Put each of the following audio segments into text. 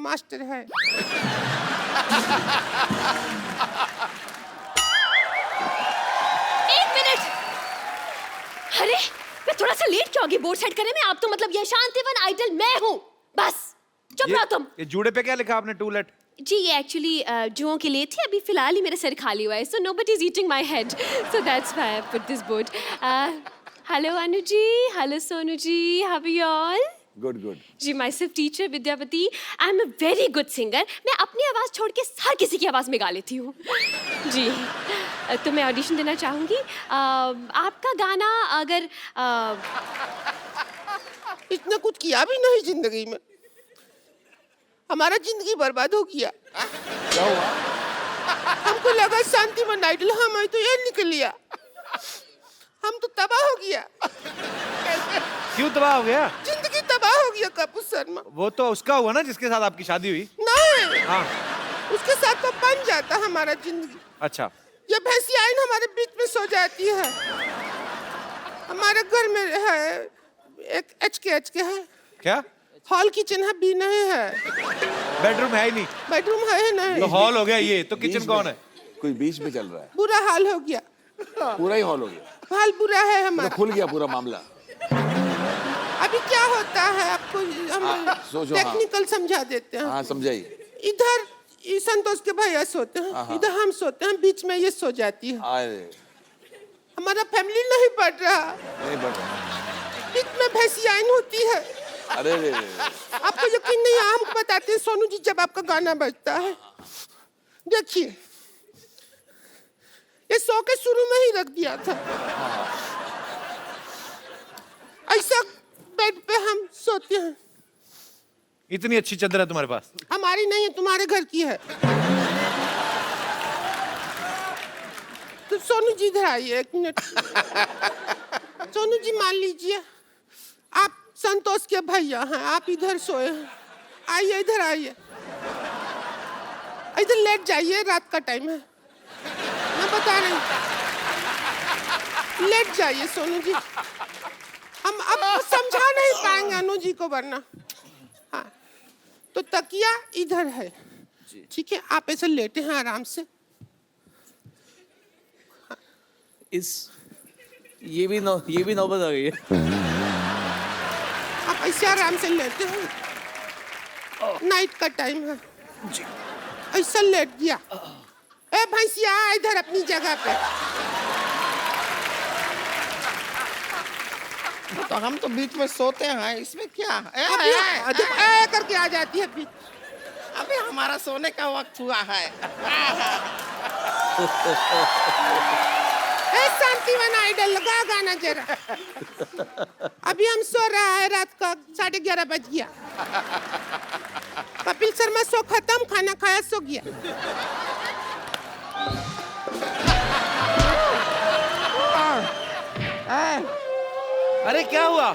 Master है। एक minute. अरे मैं थोड़ा सा लेट क्यों आ गई बोर्ड सेट करने में? आप तो मतलब ये शांतिवन आइडल मैं हूँ। बस चुप रहो तुम। ये जूड़े पे क्या लिखा आपने? To late. जी ये एक्चुअली जुओं के लिए थी, अभी फिलहाल ही मेरा सिर खाली हुआ है, so nobody is eating my head, so that's why I put this board. Hello Anu ji, hello Sonu ji, how are you all? Good good. जी माय सिर्फ teacher Vidyapati, I am a very good singer. मैं अपनी आवाज़ छोड़ के हर किसी की आवाज़ में गा लेती हूँ। जी तो मैं ऑडिशन देना चाहूँगी। आपका गाना अगर इतना कुछ किया भी नहीं जिंदगी में, हमारा जिंदगी बर्बाद हो गया। क्या हुआ? हमको लगा शांतिवन आइडल हम है तो ये निकल लिया, हम तो तबाह हो गया। क्यों तबाह हो गया? जिंदगी तबाह हो गया कपूर शर्मा। वो तो उसका हुआ ना जिसके साथ आपकी शादी हुई। नहीं, हाँ उसके साथ तो बन जाता हमारा जिंदगी। अच्छा। ये भैंसी आइन हमारे बीच में सो जाती है। हमारे घर में है एक एच के है। क्या? हॉल किचन है भी नहीं है, बेडरूम है ही नहीं बेडरूम है ही नहीं। तो हॉल हो गया, ये तो किचन कौन है? कोई बीच में चल रहा है। बुरा हाल हो गया, पूरा ही हॉल हो गया। हाल बुरा है तो हमारा। खुल गया पूरा मामला। अभी क्या होता है आपको हम सोचो, टेक्निकल समझा देते हैं। हाँ समझाइए। इधर ये संतोष के भैया सोते हैं, इधर हम सोते हैं, बीच में ये सो जाती है। अरे हमारा फैमिली नहीं बढ़ रहा, नहीं बढ़ रहा। बीच में भैंसियाइन होती है। अरे रे रे। आपको यकीन नहीं है, हमको बताते हैं सोनू जी जब आपका गाना बजता है, देखिए ये सो के शुरू में ही रख दिया था। ऐसा बेड पे हम सोते हैं। इतनी अच्छी चादर है तुम्हारे पास? हमारी नहीं है, तुम्हारे घर की है। तो सोनू जी इधर आइए एक मिनट। सोनू जी मान लीजिए आप संतोष के भैया हैं, आप इधर सोए हैं, आइए इधर आइए, इधर लेट जाइए, रात का टाइम है, मैं बता रही हूँ, लेट जाइए सोनू जी। हम अब समझा नहीं पाएंगे अनु जी को वरना। हाँ तो तकिया इधर है, ठीक है, आप ऐसे लेटे हैं आराम से। ये भी नौबत आ गई है। आप ऐसे आराम से लेटे हैं, नाइट का टाइम है, ऐसा लेट गया। ए भैंसिया इधर अपनी जगह पे। तो हम तो बीच में सोते हैं, इसमें क्या? ए करके आ जाती है बीच। अभी हमारा सोने का वक्त हुआ है। ए शांतिवन आइडल लगा गाना जरा। अभी हम सो रहा है, रात का 11:30 बज गया। कपिल शर्मा सो खत्म, खाना खाया सो गया। अरे क्या हुआ?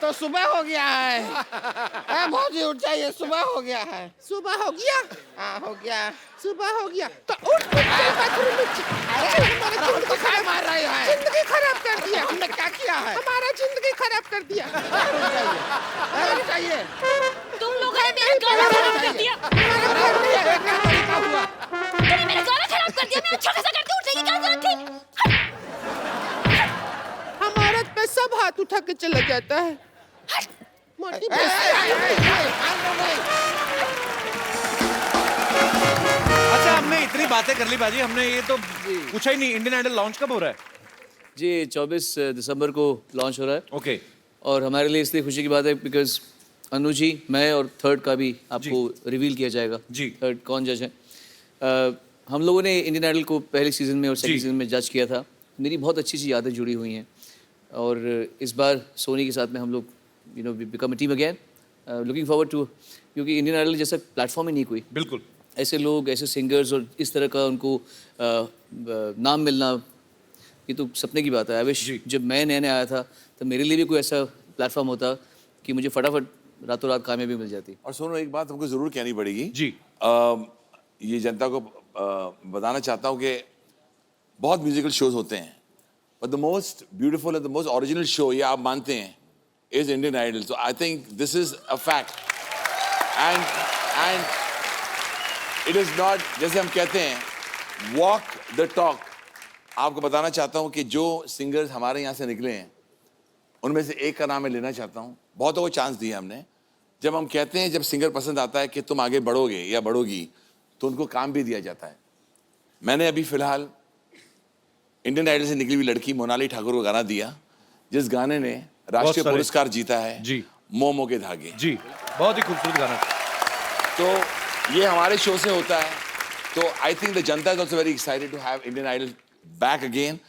तो सुबह हो गया है। बहुत ही उठ जाइए, सुबह हो गया है। सुबह हो गया? हाँ हो गया। सुबह हो गया तो उठ चल बाथरूम में। तो क्या मार रहे हैं? जिंदगी खराब कर दिया। हमने क्या किया है? हमारा जिंदगी खराब कर दिया। रुक जाइए। तुम लोग हैं मेरा गाना खराब कर दिया। क्या हुआ? तुमने मेरा गाना खराब कर दिया। मैं अच्छा खासा करके उठने की क्या जरूरत थी? हम औरत पे सब हाथ उठा के चला जाता है। मोटी अच्छा हमने इतनी बातें कर ली बाजी, हमने ये तो पूछा ही नहीं, इंडियन आइडल लॉन्च कब हो रहा है? जी 24 दिसंबर को लॉन्च हो रहा है। ओके। और हमारे लिए इसलिए खुशी की बात है बिकॉज अनु जी, मैं और थर्ड का भी आपको रिवील किया जाएगा। जी। थर्ड कौन जज है? हम लोगों ने इंडियन आइडल को पहले सीजन में और सेकंड सीजन में जज किया था। मेरी बहुत अच्छी सी यादें जुड़ी हुई हैं और इस बार सोनी के साथ में हम लोग we become a team again. Looking forward to, क्योंकि इंडियन आइडल जैसा प्लेटफॉर्म ही नहीं कोई। बिल्कुल। ऐसे लोग, ऐसे सिंगर्स और इस तरह का उनको नाम मिलना, ये तो सपने की बात है। आई विश जब मैं नया नया आया था तो मेरे लिए भी कोई ऐसा प्लेटफॉर्म होता कि मुझे फटाफट रातों रात कामयाबी मिल जाती। और सुनो, एक बात हमको जरूर कहनी पड़ेगी जी। ये जनता को बताना चाहता हूँ कि बहुत म्यूजिकल शोज होते हैं, but the most beautiful and the most original show, ये आप मानते हैं, is Indian Idol. So I think this is a fact. And it is not, जैसे हम कहते हैं, walk the talk. आपको बताना चाहता हूँ कि जो सिंगर्स हमारे यहाँ से निकले हैं, उनमें से एक का नाम मैं लेना चाहता हूँ. बहुतों को चांस दिया हमने. जब हम कहते हैं, जब सिंगर पसंद आता है कि तुम आगे बढ़ोगे या बढ़ोगी, तो उनको काम भी दिया जाता है. मैंने अभी फिलहाल इंडियन आइडल से निकली हुई लड़की मोनाली ठाकुर को गाना दिया, जिस गाने ने राष्ट्रीय पुरस्कार जीता है. जी. मोमो के धागे. जी, बहुत ही खूबसूरत गाना. तो ये हमारे शो से होता है. तो आई थिंक द जनता is also very excited to have Indian Idol back again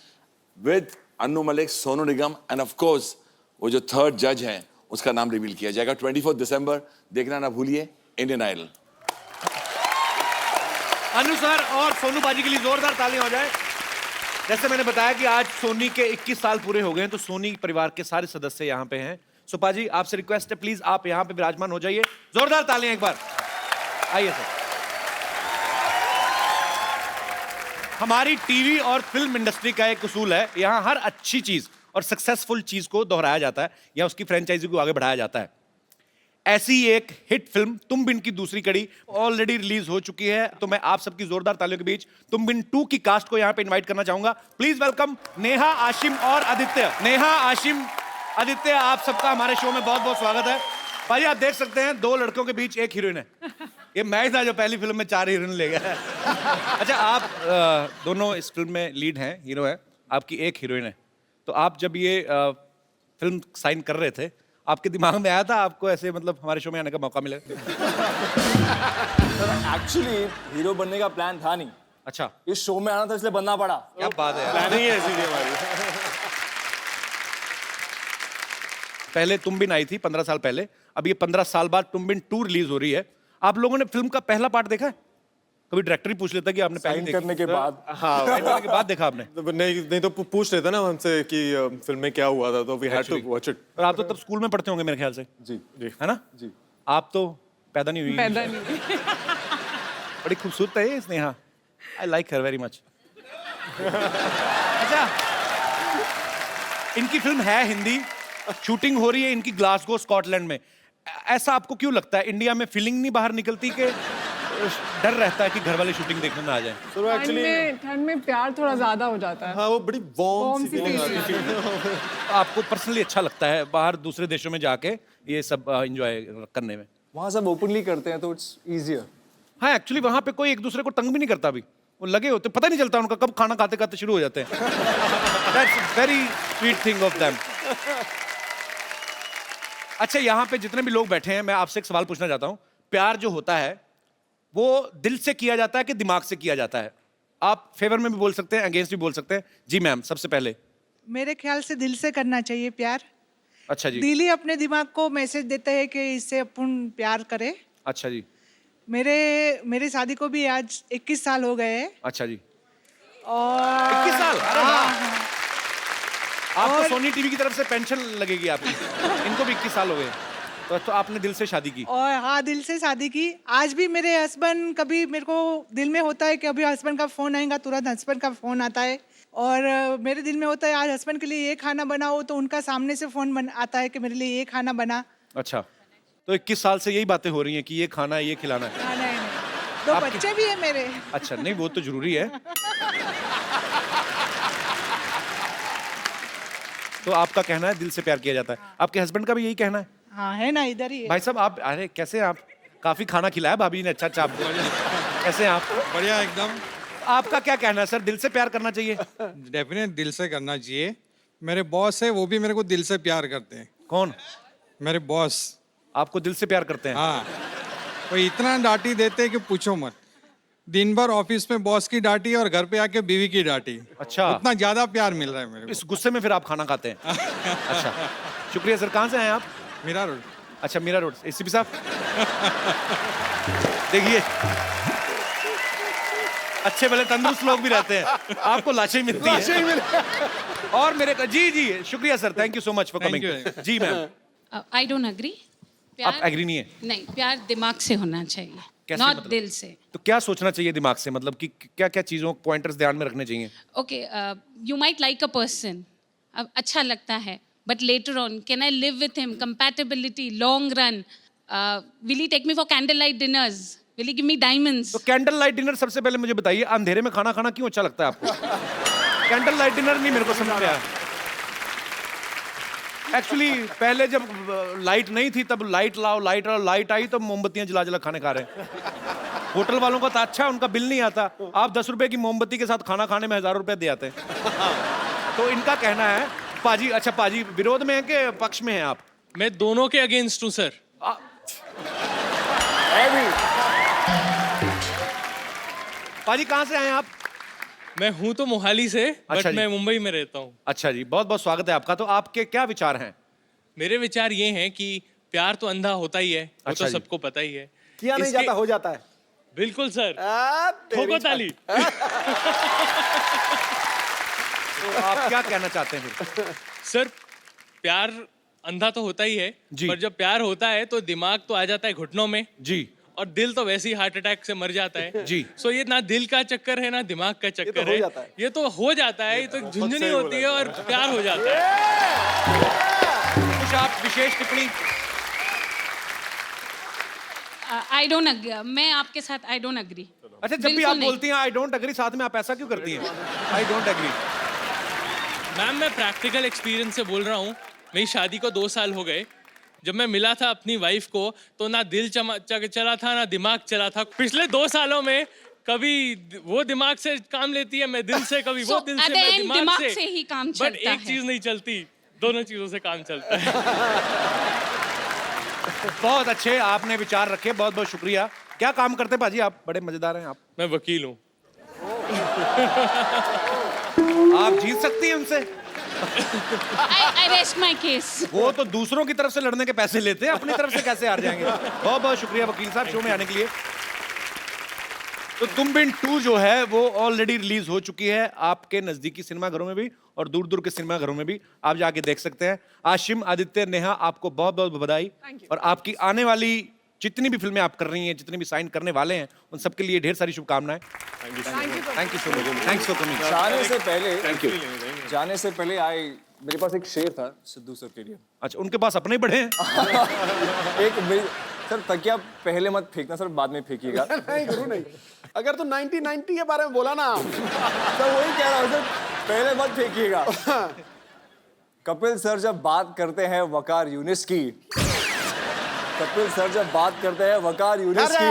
with Annu Malik, Sonu Nigam and of course वो जो थर्ड जज है उसका नाम रिवील किया जाएगा 24 दिसंबर. देखना ना भूलिए इंडियन आइडल. अनु सर और सोनू बाजी के लिए जोरदार तालियां हो जाए. जैसे मैंने बताया कि आज सोनी के 21 साल पूरे हो गए हैं, तो सोनी परिवार के सारे सदस्य यहाँ पे हैं. सुपा जी, आपसे रिक्वेस्ट है, प्लीज आप यहाँ पे विराजमान हो जाइए. जोरदार तालियां एक बार. आइए सर. हमारी टीवी और फिल्म इंडस्ट्री का एक उसूल है, यहाँ हर अच्छी चीज और सक्सेसफुल चीज को दोहराया जाता है या उसकी फ्रेंचाइजी को आगे बढ़ाया जाता है. ऐसी एक हिट फिल्म तुम बिन की दूसरी कड़ी ऑलरेडी रिलीज हो चुकी है. तो मैं आप सबकी जोरदार तालियों के बीच तुम बिन 2 की कास्ट को यहाँ पे इनवाइट करना चाहूंगा. प्लीज वेलकम नेहा, आशिम और आदित्य. नेहा, आशिम, आदित्य, आप सबका हमारे शो में बहुत बहुत स्वागत है. भाई आप देख सकते हैं 2 लड़कों के बीच एक हीरोइन है. ये मैं था जो पहली फिल्म में 4 हीरोइन ले गया. अच्छा, आप दोनों इस फिल्म में लीड हैं, हीरो है, आपकी एक हीरोइन है. तो आप जब ये फिल्म साइन कर रहे थे, आपके दिमाग में आया था आपको ऐसे मतलब हमारे शो में आने का मौका मिले? एक्चुअली हीरो बनने का प्लान था नहीं. अच्छा, इस शो में आना था इसलिए बनना पड़ा. क्या बात है. प्लानिंग ही ऐसी थी हमारी. पहले तुम बिन आई थी 15 साल पहले, अब ये 15 साल बाद तुम बिन 2 रिलीज हो रही है. आप लोगों ने फिल्म का पहला पार्ट देखा है? कभी डायरेक्टर ही पूछ लेता कि आपने पहले साइन करने के बाद. हाँ, साइन करने के बाद देखा आपने? नहीं तो पूछ लेता ना हमसे कि फिल्म में क्या हुआ था, तो we had to watch it. और आप तो तब स्कूल में पढ़ते होंगे मेरे ख्याल से. जी जी है ना? जी. आप तो पैदा नहीं हुई. पैदा नहीं. बड़ी खूबसूरत है Sneha. I like her very much. अच्छा, इनकी फिल्म है हिंदी, शूटिंग हो रही है इनकी ग्लासगो स्कॉटलैंड में. ऐसा आपको क्यों लगता है? इंडिया में फीलिंग नहीं बाहर निकलती कि डर रहता है कि घर वाले शूटिंग देखने ना आ जाए? ठंड में प्यार थोड़ा ज्यादा हो जाता है. हाँ, वो बड़ी वार्म सी फीलिंग फीलिंग आती है. आपको पर्सनली अच्छा लगता है बाहर दूसरे देशों में जाके ये सब एंजॉय करने में? वहाँ सब ओपनली करते हैं तो इट्स इजियर. हाँ, एक्चुअली वहां पे कोई एक दूसरे को तंग भी नहीं करता. अभी वो लगे होते, पता नहीं चलता उनका कब खाना खाते खाते शुरू हो जाते हैं. That's very sweet thing of them. अच्छा, यहाँ पे जितने भी लोग बैठे हैं, मैं आपसे एक सवाल पूछना चाहता हूँ. प्यार जो होता है वो दिल से किया जाता है कि दिमाग से किया जाता है? आप फेवर में भी बोल सकते हैं, अगेंस्ट भी बोल सकते हैं. जी मैम, सबसे पहले. मेरे ख्याल से दिल से करना चाहिए प्यार. अच्छा जी. दिल ही अपने दिमाग को मैसेज देता है कि इससे अपन प्यार करें. अच्छा जी. मेरे शादी को भी आज 21 साल हो गए हैं. अच्छा जी. और 21 साल? अरे हाँ, वाह. आपको सोनी टीवी की तरफ से पेंशन लगेगी आपकी. इनको भी 21 साल हो गए. तो आपने दिल से शादी की? और हाँ, दिल से शादी की. आज भी मेरे हस्बैंड, कभी मेरे को दिल में होता है कि अभी हस्बैंड का फोन आएगा, तुरंत हस्बैंड का फोन आता है. और मेरे दिल में होता है आज हस्बैंड के लिए ये खाना बनाओ, तो उनका सामने से फोन आता है कि मेरे लिए ये खाना बना. अच्छा, तो 21 साल से यही बातें हो रही हैं कि ये खाना है, ये खिलाना है. हाँ, नहीं. 2 बच्चे भी है मेरे. अच्छा, नहीं वो तो जरूरी है. तो आपका कहना है दिल से प्यार किया जाता है. आपके हस्बैंड का भी यही कहना है? हाँ, है ना, इधर ही है. भाई साहब, आप अरे कैसे आप? काफी खाना खिलाया भाभी ने. अच्छा आपको. कैसे आप? बढ़िया एकदम. आपका क्या कहना है सर? दिल से प्यार करना चाहिए? डेफिनेट दिल से करना चाहिए. मेरे बॉस है, वो भी मेरे को दिल से प्यार करते हैं. कौन? मेरे बॉस. आपको दिल से प्यार करते हैं? हाँ, वो इतना डांटी देते हैं कि पूछो मत. दिन भर ऑफिस में बॉस की डांटी और घर पे आके बीवी की डांटी. अच्छा, उतना ज्यादा प्यार मिल रहा है मेरे को. इस गुस्से में फिर आप खाना खाते हैं? अच्छा, शुक्रिया सर. कहाँ से हैं आप? मीरा रोड. अच्छा, मीरा रोड. एसीपी साहब देखिए, अच्छे भले तंदुरुस्त लोग भी रहते हैं, आपको लाशें मिलती हैं. और मेरे जी जी शुक्रिया sir. Thank you so much for coming. जी मैम. I don't agree. आप एग्री नहीं है? नहीं, प्यार दिमाग से होना चाहिए, नॉट मतलब? दिल से. तो क्या सोचना चाहिए दिमाग से? मतलब कि क्या क्या चीजों पॉइंटर्स ध्यान में रखने चाहिए? Okay, you might like a person, अब अच्छा लगता है, But later on, can I live with him? Compatibility, long run. Will he take me for candlelight dinners? Will he give me diamonds? तो कैंडल लाइट डिनर सबसे पहले मुझे बताइए, अंधेरे में खाना खाना क्यों अच्छा लगता है आपको? कैंडल लाइट डिनर नहीं मेरे को समझ में आया। एक्चुअली पहले जब लाइट नहीं थी तब लाइट लाओ, लाइट आई तो मोमबत्तियां जला जला खाने खा रहे हैं। होटल वालों का तो अच्छा, उनका बिल नहीं आता। आप 10 रुपए की मोमबत्ती के साथ खाना खाने में 1000 रुपए दे आते हैं। तो इनका कहना है पाजी, अच्छा पाजी विरोध में है कि पक्ष में है आप? मैं दोनों के अगेंस्ट हूँ सर। पाजी कहाँ से आए आप? मैं हूँ तो मोहाली से, अच्छा बट मैं मुंबई में रहता हूँ। अच्छा जी, बहुत बहुत स्वागत है आपका। तो आपके क्या विचार हैं? मेरे विचार ये हैं कि प्यार तो अंधा होता ही है, वो अच्छा तो जी। सबको पता ही है। किया नहीं जाता, हो जाता है। बिल्कुल सर, तेरी ठोको ताली। तो आप क्या कहना चाहते हैं फिर? सर, प्यार अंधा तो होता ही है, पर जब प्यार होता है तो दिमाग तो आ जाता है घुटनों में जी, और दिल तो वैसे ही हार्ट अटैक से मर जाता है जी। सो ये ना दिल का चक्कर है ना दिमाग का चक्कर है, ये तो हो जाता है, ये तो झुंझुनी होती है और प्यार हो जाता है। कुछ आप विशेष टिप्पणी? I don't agree. मैं आपके साथ I don't agree. अच्छा, जब भी आप बोलती हैं आई डोंट एग्री, साथ में आप ऐसा क्यों करती हैं? I don't agree. मैम, मैं प्रैक्टिकल एक्सपीरियंस से बोल रहा हूँ। मेरी शादी को 2 साल हो गए। जब मैं मिला था अपनी वाइफ को तो ना दिल चला था ना दिमाग चला था। पिछले 2 सालों में कभी वो दिमाग से काम लेती है, मैं दिल से, कभी वो दिल से, मैं दिमाग से ही काम बट चलता एक है। चीज नहीं चलती, दोनों चीजों से काम चलता है। बहुत अच्छे आपने विचार रखे, बहुत बहुत शुक्रिया। क्या काम करते भाजी आप? बड़े मजेदार हैं आप। मैं वकील हूँ। आप जीत सकती हैं उनसे। I rest my case. वो तो दूसरों की तरफ से लड़ने के पैसे लेते हैं, अपनी तरफ से कैसे हार जाएंगे? बहुत बहुत शुक्रिया वकील साहब शो में आने के लिए। तो तुम बिन 2 जो है वो ऑलरेडी रिलीज हो चुकी है आपके नजदीकी सिनेमाघरों में भी और दूर दूर के सिनेमाघरों में भी, आप जाके देख सकते हैं। आशिम, आदित्य, नेहा, आपको बहुत बहुत बधाई। और आपकी आने वाली जितनी भी फिल्में आप कर रही हैं, जितनी भी साइन करने वाले हैं, उन सबके लिए ढेर सारी शुभकामनाएं। Thank you so much. Thanks for coming. जाने से पहले मेरे पास एक शेर था सिद्धू सर के लिए। अच्छा, उनके पास अपने ही बड़े हैं? सर तकिया पहले मत फेंकना सर, बाद में फेंकिएगा। नहीं गुरु नहीं, अगर तो 1990 के बारे में बोला ना सर वही कह रहा हूँ सर, पहले मत फेंकिएगा। कपिल सर जब बात करते हैं वकार यूनिस की, कपिल सर जब बात करते हैं वकार यूनिस की,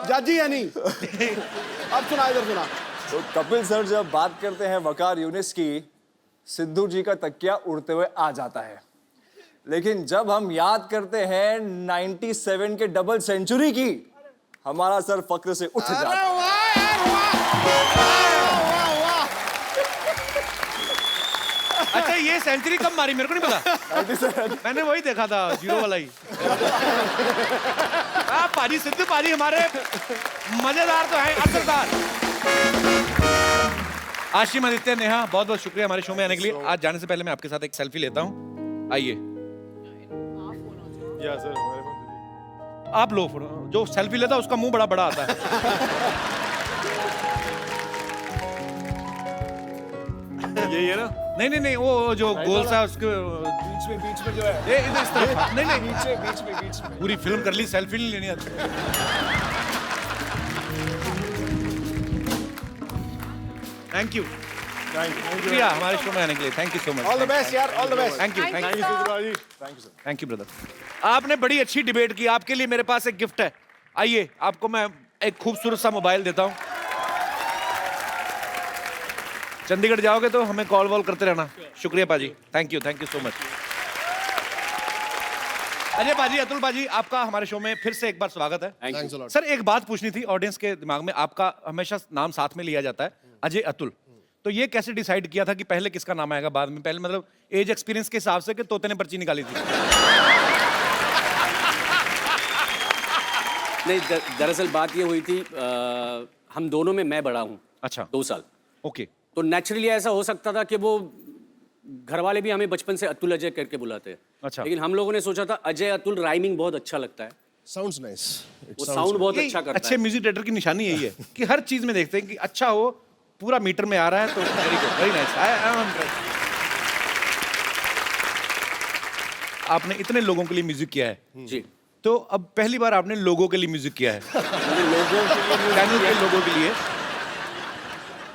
जाजी या नहीं? अब सुना, इधर सुना। तो कपिल सर जब बात करते हैं वकार यूनिस की, सिद्धू जी का तकिया उड़ते हुए आ जाता है। लेकिन जब हम याद करते हैं 97 के डबल सेंचुरी की, हमारा सर फक्र से उठ जाता है। अच्छा, ये सेंचुरी कब मारी मेरे को नहीं पता। मैंने वही देखा था, 0 वाला ही। पाजी, सिद्धू पाजी हमारे मजेदार तो हैं, असरदार। आशिम, आदित्य, नेहा, बहुत बहुत शुक्रिया हमारे शो में आने के लिए। आज जाने से पहले मैं आपके साथ एक सेल्फी लेता हूँ, आइए। आप लो फोटो। जो सेल्फी लेता है उसका मुंह बड़ा बड़ा आता है। यही है ना? नहीं, वो जो गोल सा उसके बीच में जो है, ये इधर इस तरफ। नहीं, बीच में पूरी फिल्म कर ली, सेल्फी नहीं लेनी आती। थैंक यू, शुक्रिया हमारे शो में आने के लिए। Thank you so much. All the best यार, all the best. Thank you thank you sir. Thank you brother. आपने बड़ी अच्छी डिबेट की। आपके लिए मेरे पास एक गिफ्ट है। आइए, आपको मैं एक खूबसूरत सा मोबाइल देता हूँ। चंडीगढ़ जाओगे तो हमें कॉल वॉल करते रहना। शुक्रिया पाजी, thank you so much. Ajay पाजी, अतुल पाजी, आपका हमारे शो में फिर से एक बार स्वागत है। सर, एक बात पूछनी थी ऑडियंस के दिमाग में। आपका हमेशा नाम साथ में लिया जाता है, अजय अतुल। तो ये कैसे डिसाइड किया था कि पहले किसका नाम आएगा, बाद में? पहले मतलब एज एक्सपीरियंस के हिसाब से कि तोते ने पर्ची निकाली थी? नहीं, दरअसल बात ये हुई थी, हम दोनों में मैं बड़ा हूँ। अच्छा, 2 साल। ओके। तो नेचुरली ऐसा हो सकता था कि वो घर वाले भी हमें बचपन से अतुल अजय करके बुलाते हैं। अच्छा। लेकिन हम लोगों ने सोचा था अजय अतुल राइमिंग बहुत अच्छा लगता है, Sounds nice. वो साउंड बहुत यही अच्छा करता अच्छे है। म्यूजिक डायरेक्टर की निशानी यही है कि हर चीज में देखते हैं कि अच्छा हो, पूरा मीटर में आ रहा है तो very good, very nice. I am impressed. आपने इतने लोगों के लिए म्यूजिक किया है जी। तो अब पहली बार आपने लोगों के लिए म्यूजिक किया है। चैनल के लोगों के लिए।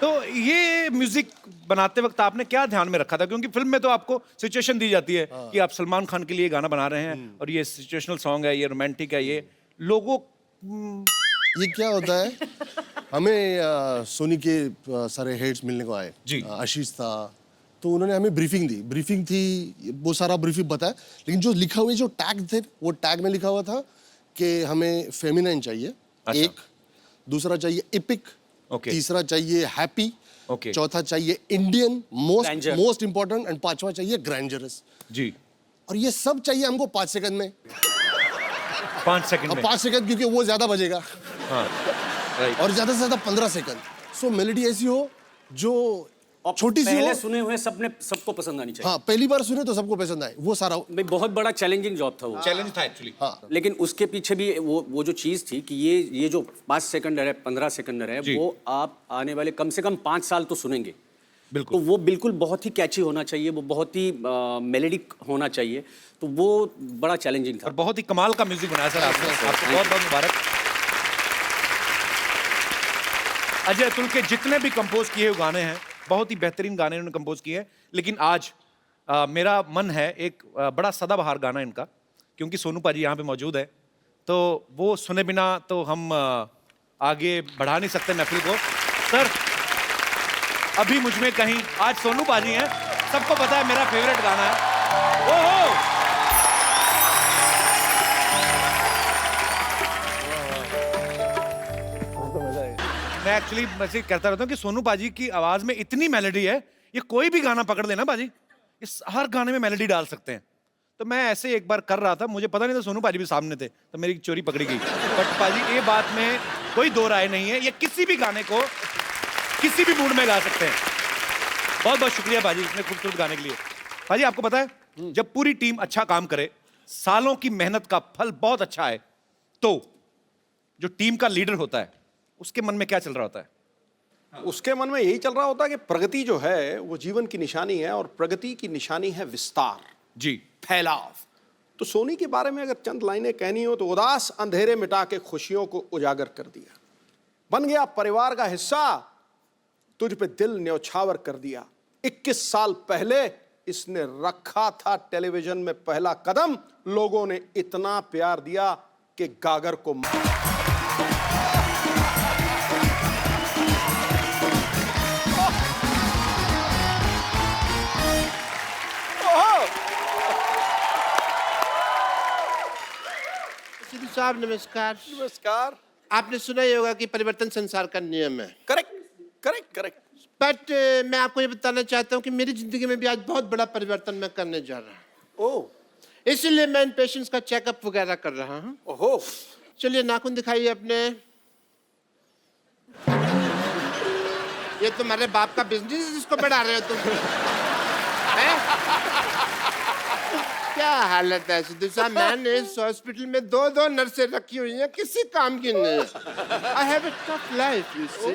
तो ये म्यूजिक बनाते वक्त आपने क्या ध्यान में रखा था? क्योंकि फिल्म में तो आपको सिचुएशन दी जाती है कि आप सलमान खान के लिए गाना बना रहे हैं और ये सिचुएशनल सॉन्ग है, ये रोमांटिक है, ये लोगों ये क्या होता है, हमें सोनी के सारे हेड्स मिलने को आए जी। आशीष था, तो उन्होंने हमें ब्रीफिंग दी। ब्रीफिंग थी, वो सारा ब्रीफिंग बताया, लेकिन जो लिखा हुआ जो टैग थे, वो टैग में लिखा हुआ था कि हमें फेमिनाइन चाहिए। अच्छा। एक, दूसरा चाहिए एपिक, ओके। तीसरा चाहिए हैप्पी, ओके। चौथा चाहिए Indian, Grandeur। Most important, and पांचवा चाहिए ग्रैंडरस। जी। और ये सब चाहिए हमको 5 सेकंड में। 5 सेकंड में। 5 सेकंड, क्योंकि वो ज्यादा बजेगा। हाँ, राइट। और ज्यादा से ज्यादा 15 सेकंड। सो मेलोडी ऐसी हो जो छोटी सी पहले हो। सुने हुए सबको पसंद आनी चाहिए। हाँ, पहली बार सुने तो सबको पसंद आए, वो सारा। भाई बहुत बड़ा चैलेंजिंग जॉब था वो। चैलेंज था एक्चुअली। हाँ। लेकिन उसके पीछे भी वो जो चीज थी कि ये जो 5 सेकंड है, 15 सेकंड है, जी। वो आप आने वाले कम से कम 5 साल तो सुनेंगे। बिल्कुल। तो वो बिल्कुल बहुत ही कैची होना चाहिए, वो बहुत ही मेलोडिक होना चाहिए, तो वो बड़ा चैलेंजिंग था। और बहुत ही कमाल का म्यूजिक बनाया सर आपने, आपको बहुत बहुत मुबारक। अजय अतुल के जितने भी कंपोज किए हुए गाने हैं, बहुत ही बेहतरीन गाने उन्होंने कंपोज किए हैं, लेकिन आज मेरा मन है एक बड़ा सदाबहार गाना इनका, क्योंकि सोनू पाजी यहाँ पे मौजूद है, तो वो सुने बिना तो हम आगे बढ़ा नहीं सकते महफिल को। सर अभी मुझ में कहीं, आज सोनू पाजी हैं, सबको पता है मेरा फेवरेट गाना है। ओहो, मैं एक्चुअली वैसे कहता रहता हूँ कि सोनू पाजी की आवाज में इतनी मेलोडी है, ये कोई भी गाना पकड़ लेना पाजी, इस हर गाने में मेलोडी डाल सकते हैं। तो मैं ऐसे एक बार कर रहा था, मुझे पता नहीं था सोनू पाजी भी सामने थे, तो मेरी चोरी पकड़ी गई। बट पाजी ये बात में कोई दो राय नहीं है, ये किसी भी गाने को किसी भी मूड में गा सकते हैं। बहुत बहुत शुक्रिया पाजी इतने खूबसूरत गाने के लिए। पाजी आपको पता है, जब पूरी टीम अच्छा काम करे, सालों की मेहनत का फल बहुत अच्छा है, तो जो टीम का लीडर होता है उसके मन में क्या चल रहा होता है? उसके मन में यही चल रहा होता है कि प्रगति जो है वो जीवन की निशानी है, और प्रगति की निशानी है विस्तार जी, फैलाव। तो सोनी के बारे में अगर चंद लाइनें कहनी हो तो उदास अंधेरे मिटा के खुशियों को उजागर कर दिया, बन गया परिवार का हिस्सा, तुझ पे दिल न्यौछावर कर दिया। 21 साल पहले इसने रखा था टेलीविजन में पहला कदम, लोगों ने इतना प्यार दिया कि गागर को सिद्धू साहब नमस्कार। नमस्कार। आपने सुना ही होगा कि परिवर्तन संसार का नियम है। Correct correct correct. बट मैं आपको ये बताना चाहता हूँ कि मेरी जिंदगी में भी आज बहुत बड़ा परिवर्तन मैं करने जा रहा हूँ। ओह, इसीलिए मैं इन पेशेंट्स का चेकअप वगैरह कर रहा हूँ। ओहो, चलिए नाखून दिखाइए अपने। ये तुम्हारे बाप का बिजनेस है जिसको बढ़ा रहे हो तुम? हैं? क्या हालत है सिद्धू साहब, मैंने इस हॉस्पिटल में 2 नर्सें रखी हुई हैं, किसी काम की नहीं। I have a tough life you see.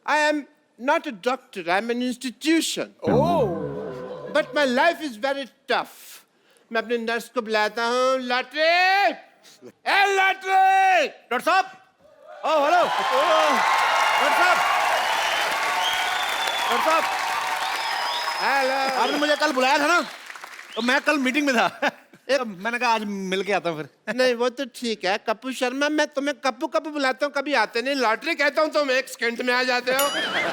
I am not a doctor, I am an institution. But my life is very tough. मैं अपने नर्स को बुलाता हूँ, लॉटरी, ए लॉटरी। डॉक्टर साहब, ओ हेलो डॉक्टर साहब, डॉक्टर साहब, हेलो। आपने मुझे कल बुलाया था ना, तो मैं कल मीटिंग में था। तो मैंने कहा आज मिल के आता हूँ फिर। नहीं वो तो ठीक है कप्पू शर्मा, मैं तुम्हें कप्पू कप्पू बुलाता हूँ, कभी आते नहीं। लॉटरी कहता हूँ तुम 1 सेकंड में आ जाते हो।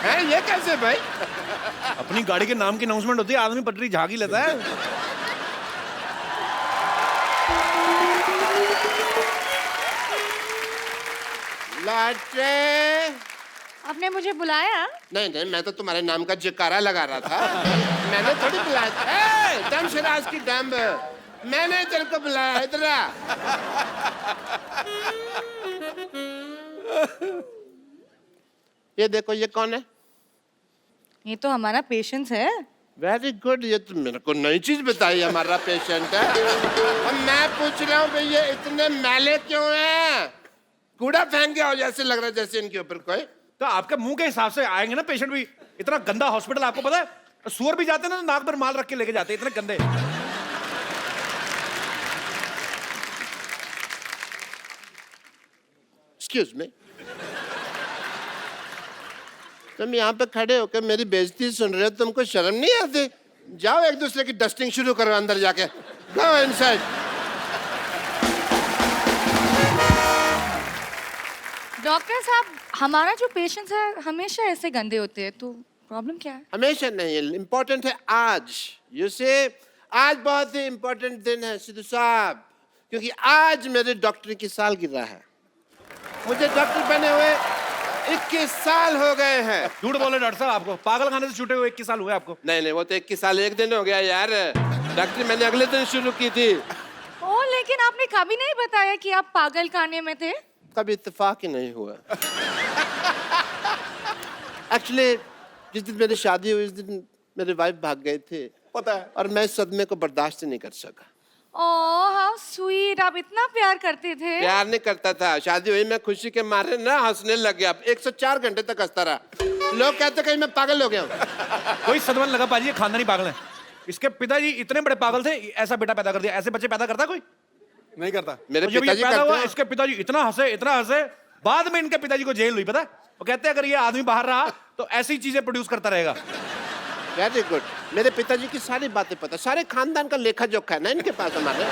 हैं ये कैसे भाई? अपनी गाड़ी के नाम की अनाउंसमेंट होती है, आदमी पटरी झाग ही लेता है। लॉटरी, आपने मुझे बुलाया? नहीं नहीं, मैं तो तुम्हारे नाम का जयकारा लगा रहा था, मैंने थोड़ी बुलाया था। दम शराज की डम्ब, मैंने तेरे को बुलाया। इधर आ। ये देखो, ये कौन है? ये तो हमारा पेशेंस है। वेरी गुड, ये तो मेरे को नई चीज बताई। हमारा पेशेंट है। अब मैं पूछ रहा हूँ भाई ये इतने मैले क्यों हैं? कूड़ा फेंक गया हो जैसे लग रहा है, जैसे इनके ऊपर कोई। तो आपके मुंह के हिसाब से आएंगे ना पेशेंट भी। इतना गंदा हॉस्पिटल आपको पता है, सुअर भी जाते हैं ना नाक पर माल रख के लेके जाते हैं, इतने गंदे। एक्सक्यूज मी, तुम यहाँ पे खड़े होकर मेरी बेइज्जती सुन रहे हो, तुमको शर्म नहीं आती? जाओ एक दूसरे की डस्टिंग शुरू करो अंदर जाके। Go inside. डॉक्टर साहब, हमारा जो पेशेंट्स है हमेशा ऐसे गंदे होते हैं, तो प्रॉब्लम क्या है? हमेशा नहीं, इम्पोर्टेंट है आज। यू से आज बहुत ही इम्पोर्टेंट दिन है सिद्धू साहब, क्योंकि आज मेरे डॉक्टर की सालगिरह है। मुझे डॉक्टर बने हुए 21 साल हो गए हैं। झूठ बोले डॉक्टर साहब, आपको पागल खाने से छूटे हुए 21 साल हुए आपको? नहीं, वो तो 21 साल एक दिन हो गया यार। डॉक्टर मैंने अगले दिन शुरू की थी। ओ, लेकिन आपने कभी नहीं बताया कि आप पागल खाने में थे। कभी इत्तेफाक ही नहीं हुआ। एक्चुअली जिस दिन मेरी शादी हुई उस दिन मेरे वाइफ भाग गए थे, पता है, और मैं इस सदमे को बर्दाश्त नहीं कर सका। ओह हाउ स्वीट, आप इतना प्यार करते थे। प्यार नहीं करता था, शादी हुई मैं खुशी के मारे ना हंसने लग गया। 104 घंटे तक हंसता रहा। लोग कहते कहीं मैं पागल हो गया हूँ। कोई सदमा लगा पाजी, ये खानदानी पागल है। इसके पिताजी इतने बड़े पागल थे, ऐसा बेटा पैदा कर दिया। ऐसे बच्चे पैदा करता कोई? नहीं करता। मेरे जब ये पिताजी पैदा करते हुआ, हैं। इसके पिताजी इतना हंसे, बाद में इनके पिताजी को जेल हुई, पता है? वो कहते हैं अगर ये आदमी बाहर रहा तो ऐसी चीजें प्रोड्यूस करता रहेगा। वेरी गुड, मेरे पिताजी की सारी बातें पता, सारे खानदान का लेखा जोखा है ना इनके पास हमारे।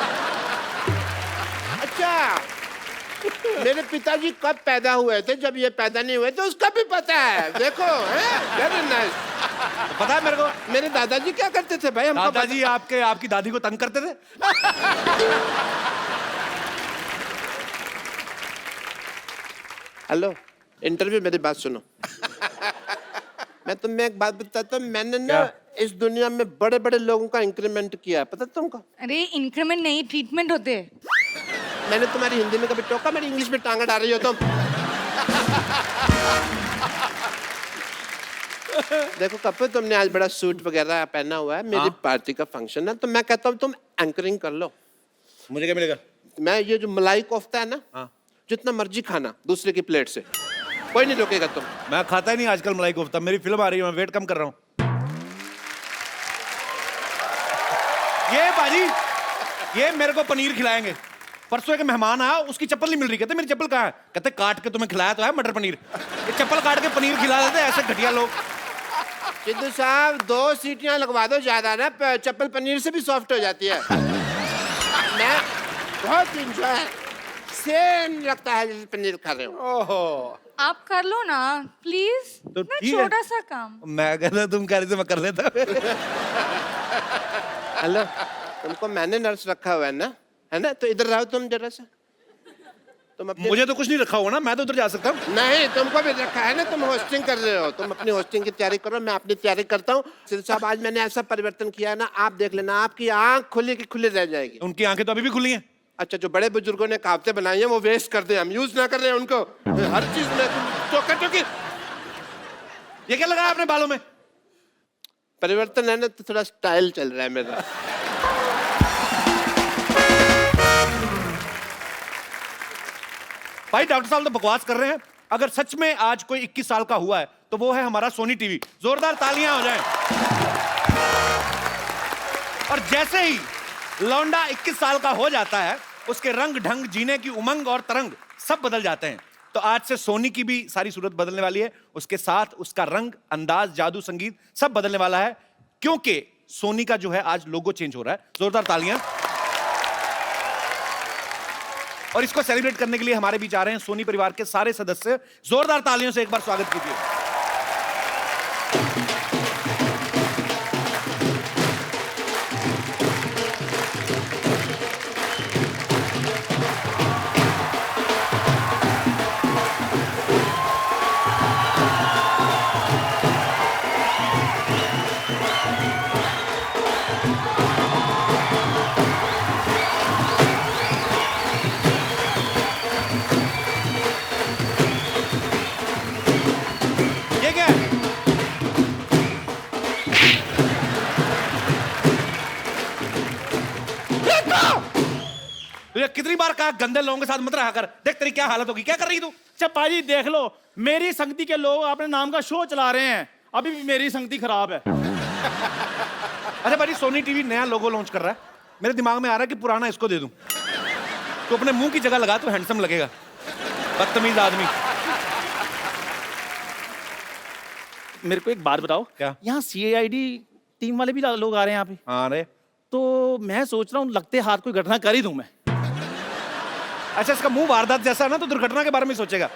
अच्छा, मेरे पिताजी कब पैदा हुए थे, जब ये पैदा नहीं हुए तो उसका भी पता है। देखो, वेरी नाइस। पता है मेरे को मेरे दादाजी क्या करते थे भाई? हमको दादाजी आपकी दादी को तंग करते थे। हेलो, इंटरव्यू, मेरी बात सुनो। मैं तुम्हें एक बात बताता हूँ, मैंने ना इस दुनिया में बड़े बड़े लोगों का इंक्रीमेंट किया, पता तुमको? अरे इंक्रीमेंट नहीं, ट्रीटमेंट होते हैं। मैंने तुम्हारी हिंदी में कभी टोका? मेरी इंग्लिश में टांगा डाल रही हो तुम। देखो कपूर, तुमने आज बड़ा सूट वगैरह पहना हुआ है, मेरी पार्टी का फंक्शन है, तो मैं कहता हूँ तुम एंकरिंग कर लो। मुझे क्या मिलेगा? मैं ये जो मलाई कोफ्ता है ना, जितना मर्जी खाना दूसरे की प्लेट से, कोई नहीं रोकेगा तुम। मैं खाता ही नहीं आजकल मलाई कोफ्ता। मेरी फिल्म आ रही है, मैं वेट कम कर रहा हूँ। ये बाजी, ये मेरे को पनीर खिलाएंगे। परसों एक मेहमान आया, उसकी चप्पल नहीं मिल रही। कहते मेरी चप्पल कहाँ है? कहते काट के तुम्हें खिलाया तो है मटर पनीर। ये चप्पल काट के पनीर खिला देते ऐसे घटिया लोग। सिद्धू साहब, 2 सीटियां लगवा दो ज्यादा ना, चप्पल पनीर से भी सॉफ्ट हो जाती है। मैं बहुत इंजॉय, सेम लगता है जैसे पनीर खा रहे हो। ओहो, आप कर लो ना प्लीज, तो ना ठीक है। छोटा सा काम। मैं कहता तुम कह रही थी मैं कर लेता। हेलो, तुमको मैंने नर्स रखा हुआ है ना, तो इधर रहो तुम जरा सा। तुम अपने मुझे तो कुछ नहीं रखा हुआ ना, मैं तो उधर जा सकता हूँ। नहीं, तुमको भी रखा है ना, तुम होस्टिंग कर रहे हो। तुम अपनी होस्टिंग की तैयारी करो, मैं अपनी तैयारी करता हूँ। सिद्धू साहब, आज मैंने ऐसा परिवर्तन किया है ना, आप देख लेना, आपकी आंख खुली की खुली रह जाएगी। उनकी आंखें तो अभी भी खुली हैं। अच्छा, जो बड़े बुजुर्गों ने कहावतें बनाई हैं वो वेस्ट कर दे, हम यूज ना कर रहे हैं उनको। हर चीज में टोकी। ये क्या लगा अपने बालों में? परिवर्तन है ना, तो थोड़ा स्टाइल चल रहा है मेरा। भाई डॉक्टर साहब तो बकवास कर रहे हैं। अगर सच में आज कोई 21 साल का हुआ है तो वो है हमारा सोनी टीवी। जोरदार तालियां हो जाएं। और जैसे ही लौंडा 21 साल का हो जाता है, उसके रंग ढंग, जीने की उमंग और तरंग सब बदल जाते हैं। तो आज से सोनी की भी सारी सूरत बदलने वाली है, उसके साथ उसका रंग, अंदाज, जादू, संगीत सब बदलने वाला है, क्योंकि सोनी का जो है आज लोगो चेंज हो रहा है। जोरदार तालियां। और इसको सेलिब्रेट करने के लिए हमारे बीच आ रहे हैं सोनी परिवार के सारे सदस्य। जोरदार तालियों से एक बार स्वागत कीजिए। बार कहा गंदे लोगों के साथ मत रहा कर। देख तेरी क्या हालत होगी, क्या कर रही तू? अच्छा पाजी देख लो, मेरी संगति के लोग अपने नाम का शो चला रहे हैं, अभी भी मेरी संगति खराब है। अच्छा भाई, सोनी टीवी नया लोगो लॉन्च कर रहा है, मेरे दिमाग में आ रहा है कि पुराना इसको दे दूं, तो अपने मुंह की जगह लगा तो हैंडसम लगेगा। बदतमीज आदमी। मेरे को एक बात बताओ, क्या? यहाँ CID टीम वाले भी लोग आ रहे हैं यहाँ पे? हाँ रे। तो मैं सोच रहा हूँ लगते हाथ कोई घटना कर ही दूं मैं। अच्छा, इसका मुंह वारदात जैसा है ना, तो दुर्घटना के बारे में सोचेगा।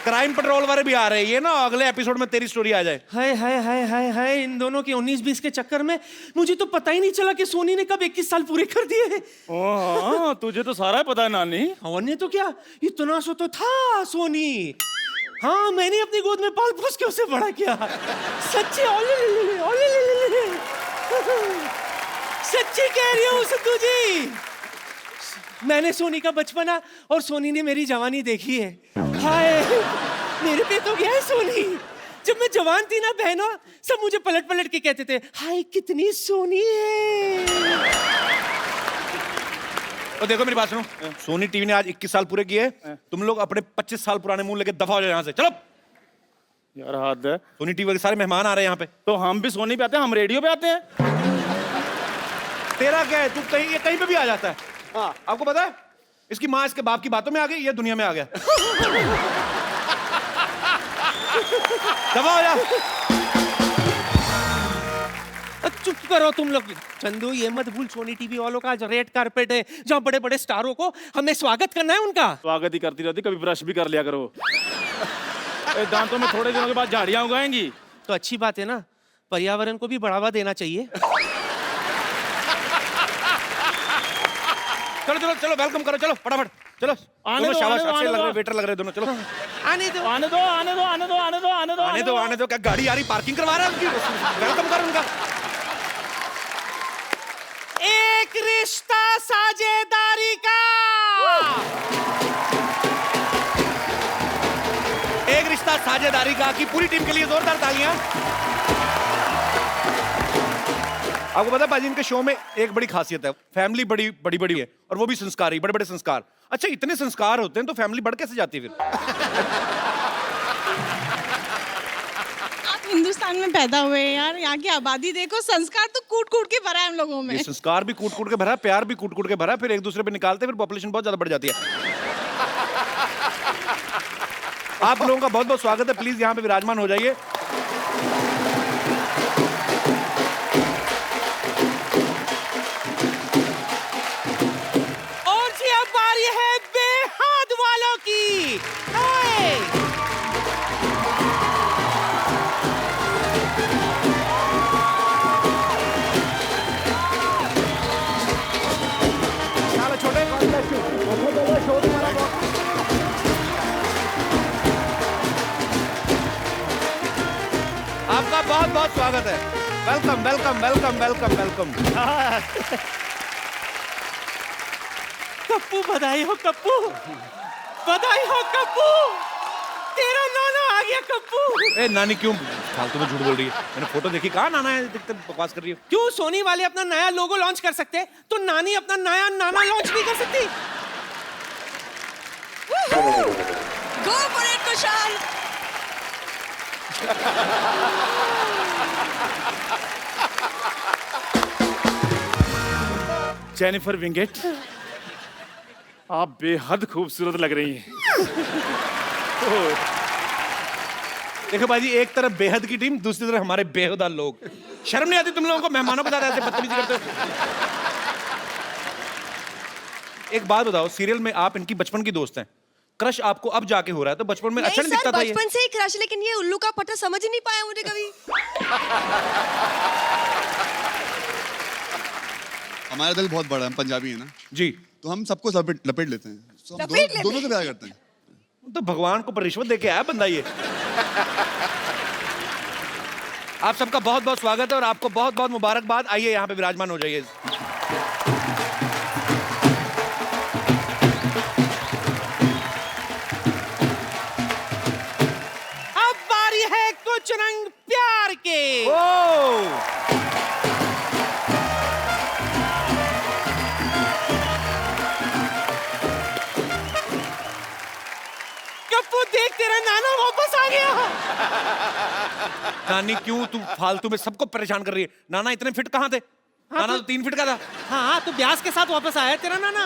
क्राइम पेट्रोल वाले भी आ रहे हैं, ये ना अगले एपिसोड में तेरी स्टोरी आ जाए। हाय हाय हाय हाय हाय, इन दोनों के 19-20 के चक्कर में मुझे तो पता ही नहीं चला कि सोनी ने कब 21 साल पूरे कर दिए। हाँ, तुझे तो सारा पता है नानी। और नहीं तो क्या, इतना सो तो था सोनी। हाँ, मैंने अपनी गोद में पाल पोस के उसे बड़ा किया। सच्ची सच्ची कह रही हूँ सिद्धू जी, मैंने सोनी का बचपना और सोनी ने मेरी जवानी देखी है। हाय, मेरे पे तो गया है सोनी। जब मैं जवान थी ना बहनों, सब मुझे पलट पलट के कहते थे, हाय कितनी सोनी है। और देखो मेरी बात सुनो, सोनी टीवी ने आज 21 साल पूरे किए, तुम लोग अपने 25 साल पुराने मुंह लेके दफा हो जाओ यहाँ से, चलो। यार हद है, सोनी टीवी के सारे मेहमान आ रहे हैं यहाँ पे। तो हम भी सोनी पे आते हैं, हम रेडियो पे आते हैं। तेरा क्या है, तू कहीं पे भी आ जाता है। हाँ, आपको पता है इसकी माँ इसके बाप की बातों में आ गई, ये दुनिया में आ गया। दबा हो जा। चुप करो तुम लोग। चंदू, ये मत भूल, सोनी टीवी वालों का आज रेड कारपेट है, जहाँ बड़े बड़े स्टारों को हमें स्वागत करना है उनका। स्वागत ही करती रहती, कभी ब्रश भी कर लिया करो। दांतों में थोड़े दिनों के बाद झाड़ियां उगाएंगी। तो अच्छी बात है ना, पर्यावरण को भी बढ़ावा देना चाहिए। चलो चलो चलो, वेलकम करो, चलो फटाफट चलो। आने दो, शाबाश, आने दो, अच्छे आने लग रहे दो। वेटर लग रहे दोनों, चलो। आने दो आने दो आने दो आने दो आने दो आने दो आने दो आने दो। क्या गाड़ी आ रही, पार्किंग करवा रहा है उसकी? वेलकम करो उनका। एक रिश्ता साझेदारी का, एक रिश्ता साझेदारी का की पूरी टीम के लिए जोरदार तालियां। आपको पता है बाजी, इनके शो में एक बड़ी खासियत है, फैमिली बड़ी बड़ी बड़ी है, और वो भी संस्कारी, बड़े बड़े संस्कार। अच्छा, इतने संस्कार होते हैं तो फैमिली बढ़ कैसे जाती है फिर? आप हिंदुस्तान में पैदा हुए हैं यार, यहाँ की आबादी देखो, संस्कार तो कूट कूट के भरा है हम लोगों में। ये संस्कार भी कूट कूट के भरा, प्यार भी कूट कूट के भरा, फिर एक दूसरे पे निकालते, फिर पॉपुलेशन बहुत ज्यादा बढ़ जाती है। आप लोगों का बहुत बहुत स्वागत है, प्लीज यहाँ पे विराजमान हो जाइए। और जी अब बारी है बेहद वालों की। हाय, आपका बहुत बहुत स्वागत है। Welcome welcome welcome welcome welcome. Kappu, बधाई हो कप्पू, बधाई हो कप्पू, तेरा नाना आ गया कप्पू। ए नानी क्यों फालतू में झूठ बोल रही है? मैंने फोटो देखी, कहाँ नाना है, दिखते बकवास कर रही है। क्यों सोनी वाले अपना नया लोगो लॉन्च कर सकते, तो नानी अपना नया नाना लॉन्च नहीं कर सकती? Go for it Kushal. Jennifer Wingate, आप बेहद खूबसूरत लग रही हैं। देखो भाई, एक तरफ बेहद की टीम, दूसरी तरफ हमारे बेहुदा लोग। शर्म नहीं आती तुम लोगों को मेहमानों के साथ ऐसे बदतमीजी करते हो? एक बात बताओ, सीरियल में आप इनकी बचपन की दोस्त हैं, क्रश आपको अब जाके हो रहा है, तो बचपन में अच्छा नहीं दिखता था ये? बचपन से ही क्रश, लेकिन ये उल्लू का पट्टा समझ ही नहीं पाया मुझे कभी। हमारा दिल बहुत बड़ा है, हम पंजाबी है ना जी, तो हम सबको लपेट लेते हैं, तो हम दोनों से प्यार करते हैं। तो भगवान को पर रिश्वत दे के आया बंदा ये। आप सबका बहुत बहुत स्वागत है और आपको बहुत बहुत मुबारकबाद। आइए यहाँ पे विराजमान हो जाइए। अब बारी है कुछ रंग प्यार के। देख तेरा नाना वापस आ गया। नानी क्यों तू फालतू में सबको परेशान कर रही है? नाना इतने फिट कहाँ थे? नाना तो 3 फीट का था। हाँ तो ब्यास के साथ वापस आया तेरा नाना।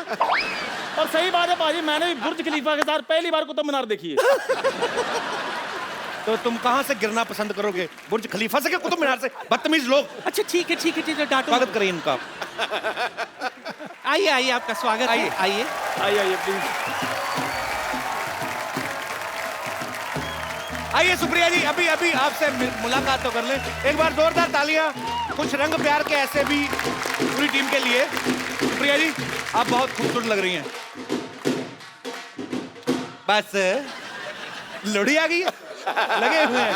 और सही बात है पाजी, मैंने भी बुर्ज खलीफा के साथ पहली बार कुतुब मीनार देखी है। तो तुम कहाँ से गिरना पसंद करोगे, बुर्ज खलीफा से क्या कुतुब मीनार से? बदतमीज लोग। अच्छा ठीक है ठीक है ठीक है, डांटो। स्वागत करिए इनका। आइए आइए, आपका स्वागत है। आइए आइए प्लीज। आइए सुप्रिया जी, अभी अभी आपसे मुलाकात तो कर लें। एक बार जोरदार तालियां कुछ रंग प्यार के ऐसे भी पूरी टीम के लिए। सुप्रिया जी आप बहुत खूबसूरत लग रही हैं। बस लोड़ी आ गई है, लगे हुए हैं।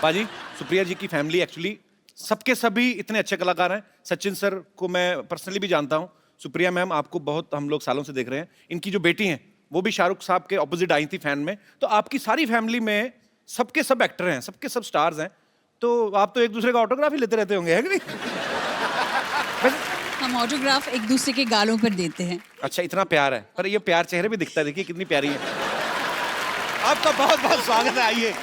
बाजी सुप्रिया जी की फैमिली एक्चुअली सबके सभी इतने अच्छे कलाकार हैं। सचिन सर को मैं पर्सनली भी जानता हूं। सुप्रिया मैम आपको बहुत हम लोग सालों से देख रहे हैं। इनकी जो बेटी हैं वो भी शाहरुख साहब के ऑपोजिट आई थी फैन में। तो आपकी सारी फैमिली में सबके सब एक्टर हैं, सबके सब स्टार्स हैं। तो आप तो एक दूसरे का ऑटोग्राफ ही लेते रहते होंगे, है कि नहीं? हम ऑटोग्राफ एक दूसरे के गालों पर देते हैं। अच्छा इतना प्यार है, पर ये प्यार चेहरे पे दिखता है। देखिए कितनी प्यारी है। आपका बहुत बहुत स्वागत है। आइए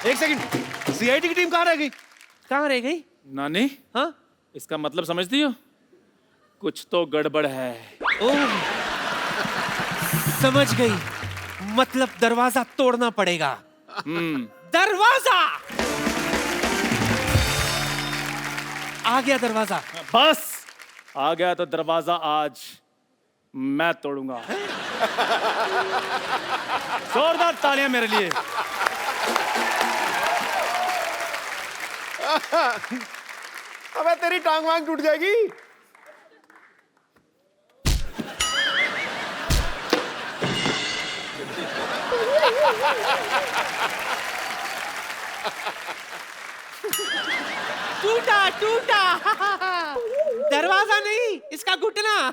एक सेकंड, सीआईडी की टीम कहाँ रह गई? कहाँ रह गई? नानी हाँ इसका मतलब समझती हो? कुछ तो गड़बड़ है। ओह समझ गई, मतलब दरवाजा तोड़ना पड़ेगा। दरवाजा आ गया, दरवाजा बस आ गया तो दरवाजा आज मैं तोड़ूंगा। जोरदार तालियां मेरे लिए। अबे तेरी टांग वांग टूट जाएगी। टूटा टूटा दरवाजा नहीं, इसका घुटना।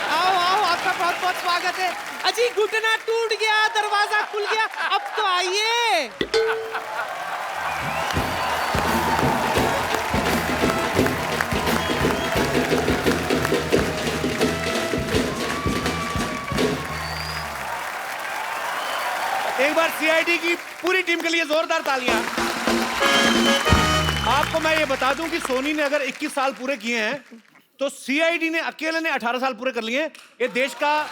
आओ आओ, आपका बहुत बहुत स्वागत है। अजी घुटना टूट गया, दरवाजा खुल गया, अब तो आइए। एक बार सीआईडी की पूरी टीम के लिए जोरदार तालियां। आपको मैं ये बता दूं कि सोनी ने अगर 21 साल पूरे किए हैं तो सीआईडी ने अकेले ने 18 साल पूरे कर लिए हैं। ये देश का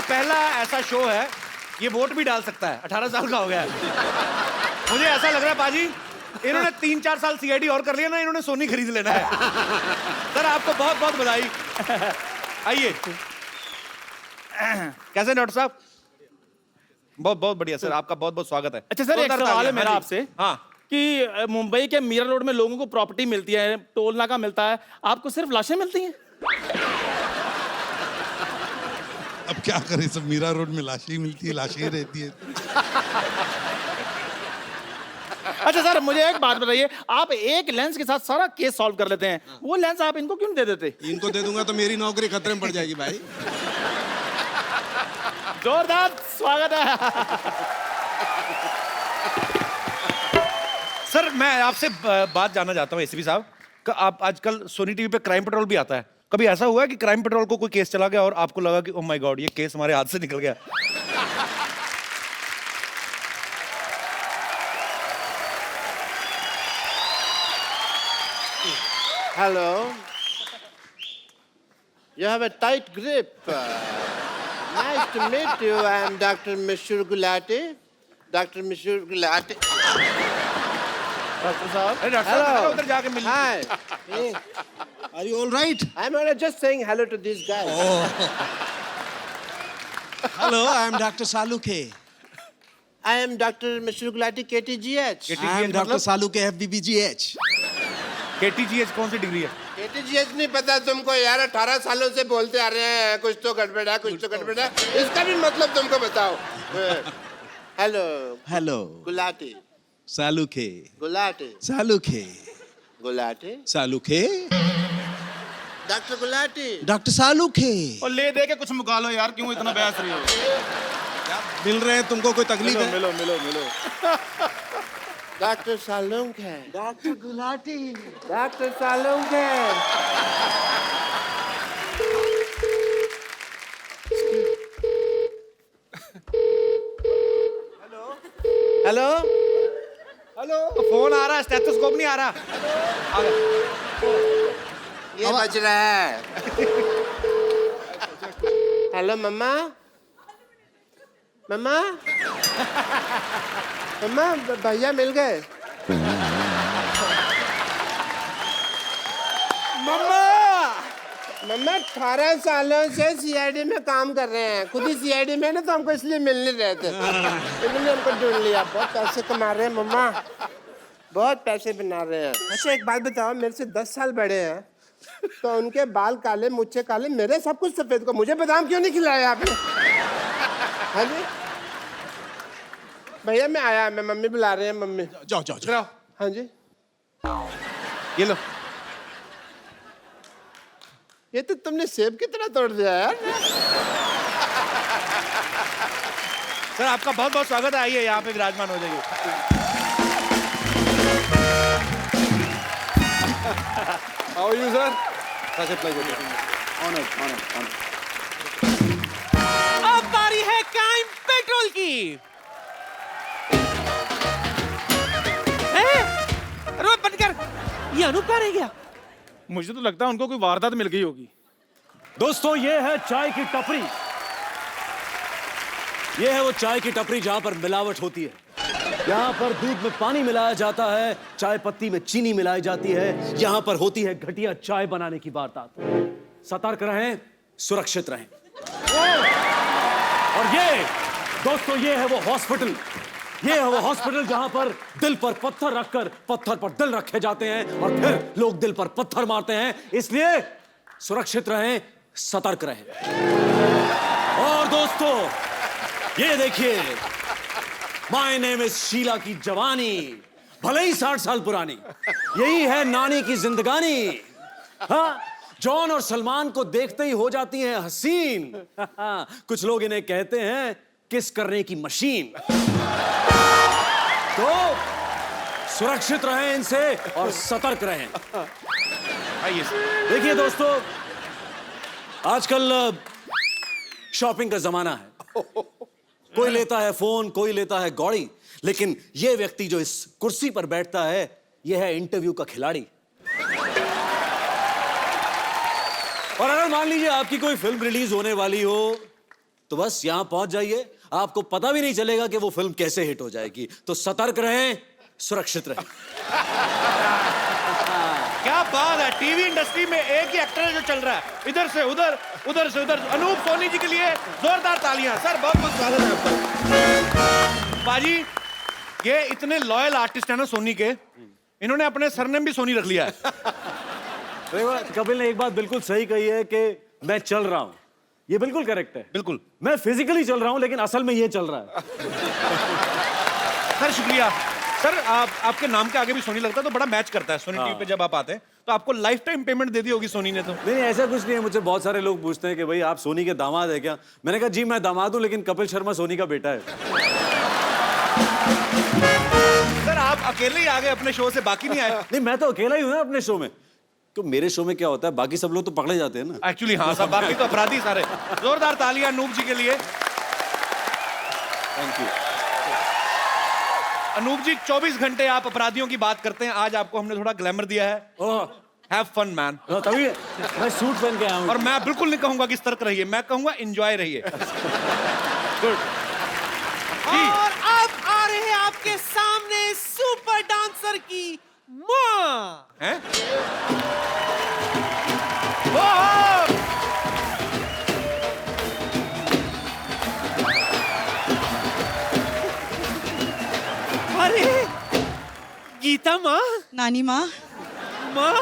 पहला ऐसा शो है, ये वोट भी डाल सकता है। 18 साल का हो गया है। मुझे ऐसा लग रहा है पाजी इन्होंने 3-4 साल सीआईडी और कर लिया ना, इन्होंने सोनी खरीद लेना है। सर आपको बहुत बहुत बधाई। आइए कैसे डॉक्टर साहब? बहुत बहुत बढ़िया सर, आपका बहुत बहुत स्वागत है। अच्छा सर एक सवाल है मेरा आपसे। हाँ कि मुंबई के मीरा रोड में लोगों को प्रॉपर्टी मिलती है, टोल नाका मिलता है, आपको सिर्फ लाशें मिलती हैं? अब क्या करें, सब मीरा रोड में लाशें ही मिलती है, लाशें ही रहती है। अच्छा सर मुझे एक बात बताइए, आप एक लेंस के साथ सारा केस सॉल्व कर लेते हैं, वो लेंस आप इनको क्यों नहीं दे देते? इनको दे दूंगा तो मेरी नौकरी खतरे में पड़ जाएगी भाई। जोरदार स्वागत है। सर मैं आपसे बात जानना चाहता हूँ एसीपी साहब, आप आजकल सोनी टीवी पे क्राइम पेट्रोल भी आता है, कभी ऐसा हुआ है कि क्राइम पेट्रोल को कोई केस चला गया और आपको लगा कि ओह माय गॉड ये केस हमारे हाथ से निकल गया? Hello. You have a tight grip. Nice to meet you. I am Dr. Mishur Gulati. Dr. Mishur Gulati. Doctor साहब, Hello. उधर जाके मिल। Hi. Are you all right? I'm just saying hello to these guys. Hello, I am Dr. Salukhe. I am Dr. Mishur Gulati, KTGH. I am Dr. Salukhe, FBBGH. KTGH कौन सी degree है? KTGH नहीं पता तुमको यार, 18 सालों से बोलते आ रहे हैं कुछ तो गड़बड़ है, कुछ तो गड़बड़ है, इसका भी मतलब तुमको बताओ। Hello. Hello. Gulati. Salukhe. Gulati. Salukhe. Gulati. Salukhe. Doctor Gulati. Dr. Salukhe. और ले दे के कुछ मुका लो यार, क्यों इतना बहस रही हो? मिल रहे हैं तुमको, कोई तकलीफ है? मिलो मिलो मिलो। डॉक्टर सालुंग है। डॉक्टर गुलाटी। डॉक्टर सालुंग है। हेलो हेलो फोन आ रहा है, स्टेथोस्कोप नहीं आ रहा। आ गया। ये बज रहा है। हेलो मम्मा। मम्मा। मम्मा भैया मिल गए। मम्मा। मम्मा 18 सालों से सीआईडी में काम कर रहे हैं। खुद ही सीआईडी में ना, तो हमको इसलिए मिल नहीं रहे थे। इन्होंने हमको ढूंढ लिया। बहुत पैसे कमा रहे हैं मम्मा, बहुत पैसे बना रहे हैं। अच्छा एक बात बताओ, मेरे से 10 साल बड़े हैं, तो उनके बाल काले, मुझे काले, मेरे सब कुछ सफेद को मुझे बादाम क्यों नहीं खिलाया आपने? हाँ जी भैया मैं आया, मैं मम्मी बुला रहे हैं। मम्मी जाओ जाओ जाओ। हाँ जी ये लो। ये तो तुमने सेब की तरह तोड़ दिया यार। सर आपका बहुत बहुत स्वागत है, आइए यहाँ पे विराजमान हो जाइए। How are you, sir? Such a pleasure. Honor. अब बारी है क्राइम पेट्रोल की। अरे बंद कर, ये अनूप कहाँ रह गया? मुझे तो लगता है उनको कोई वारदात मिल गई होगी। दोस्तों ये है चाय की टपरी। ये है वो चाय की टपरी जहां पर मिलावट होती है। यहाँ पर दूध में पानी मिलाया जाता है, चाय पत्ती में चीनी मिलाई जाती है। यहाँ पर होती है घटिया चाय बनाने की वारदात। सतर्क रहें, सुरक्षित रहें। और ये दोस्तों ये है वो हॉस्पिटल। ये है वो हॉस्पिटल जहां पर दिल पर पत्थर रखकर पत्थर पर दिल रखे जाते हैं और फिर लोग दिल पर पत्थर मारते हैं। इसलिए सुरक्षित रहें, सतर्क रहें। और दोस्तों ये देखिए, माय नेम इज शीला की जवानी, भले ही 60 साल पुरानी, यही है नानी की जिंदगानी। हाँ, जॉन और सलमान को देखते ही हो जाती हैं हसीन। कुछ लोग इन्हें कहते हैं किस करने की मशीन। तो सुरक्षित रहें इनसे और सतर्क रहें। आइए देखिए दोस्तों, आजकल शॉपिंग का जमाना है। कोई लेता है फोन, कोई लेता है गौड़ी, लेकिन यह व्यक्ति जो इस कुर्सी पर बैठता है, यह है इंटरव्यू का खिलाड़ी। और अगर मान लीजिए आपकी कोई फिल्म रिलीज होने वाली हो, तो बस यहां पहुंच जाइए, आपको पता भी नहीं चलेगा कि वो फिल्म कैसे हिट हो जाएगी। तो सतर्क रहें, सुरक्षित रहें। क्या बात है, टीवी इंडस्ट्री में एक ही एक्टर है जो चल रहा है, इधर से उधर, उधर से उधर। अनूप सोनी जी के लिए जोरदार तालियां। सर बहुत बहुत स्वागत है आपका। बाजी, ये इतने लॉयल आर्टिस्ट है ना सोनी के, इन्होंने अपने सरनेम भी सोनी रख लिया है। कपिल ने एक बात बिल्कुल सही कही है कि मैं चल रहा हूं, ये बिल्कुल करेक्ट है। बिल्कुल, मैं फिजिकली चल रहा हूं, लेकिन असल में ये चल रहा है। सर शुक्रिया। सर आपके नाम के आगे भी सोनी लगता है, तो बड़ा मैच करता है। सोनी टीवी पे जब आप आते हैं तो आपको लाइफ टाइम पेमेंट दे दी होगी सोनी ने। तो नहीं, ऐसा कुछ नहीं है। मुझसे बहुत सारे लोग पूछते हैं कि भाई आप सोनी के दामाद है क्या? मैंने कहा जी मैं दामाद हूं, लेकिन कपिल शर्मा सोनी का बेटा है। सर आप अकेले ही आ गए अपने शो से, बाकी नहीं आए? नहीं, मैं तो अकेला ही हूं ना अपने शो में। तो मेरे शो में क्या होता है, बाकी सब लोग तो पकड़े जाते हैं ना। एक्चुअली हाँ सब, बाकी तो अपराधी सारे। जोरदार तालियां अनूप जी के लिए। Thank you. अनूप जी 24 घंटे आप अपराधियों की बात करते हैं, आज आपको हमने थोड़ा ग्लैमर दिया है। Have fun man. तभी मैं सूट पहन के आया हूं। और मैं बिल्कुल नहीं कहूंगा कि सतर्क रहिए, मैं कहूंगा एंजॉय रहिए। गुड। और अब आ रहे हैं आपके सामने सुपर डांसर की माँ। हैं? अरे गीता माँ, नानी माँ, माँ